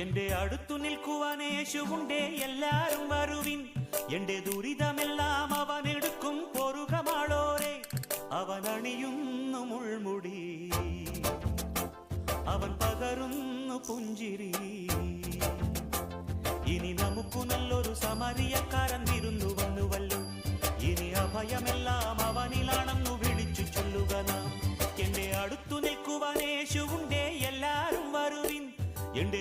എന്റെ അടുത്തു നിൽക്കുവാൻ യേശുവുണ്ടേ, എല്ലാരും വരുവിൻ. എന്റെ ദുരിതമെല്ലാം അവനെടുക്കും പൊറുകമാളോരെ. അവൻ അണിയുന്നു മുൾമുടി, അവൻ പകരുന്നു പുഞ്ചിരി. ഇനി നമുക്കു നല്ലൊരു സമരിയക്കാരൻ വിരുന്നു വന്നുവല്ലോ. ഇനി അഭയമെല്ലാം അവനിലാണെന്നു വിളിച്ചു ചൊല്ലുക നാം. എന്റെ അടുത്തു നിൽക്കുവാൻ യേശുവുണ്ടേ, എല്ലാരും വരുവിൻ. എന്റെ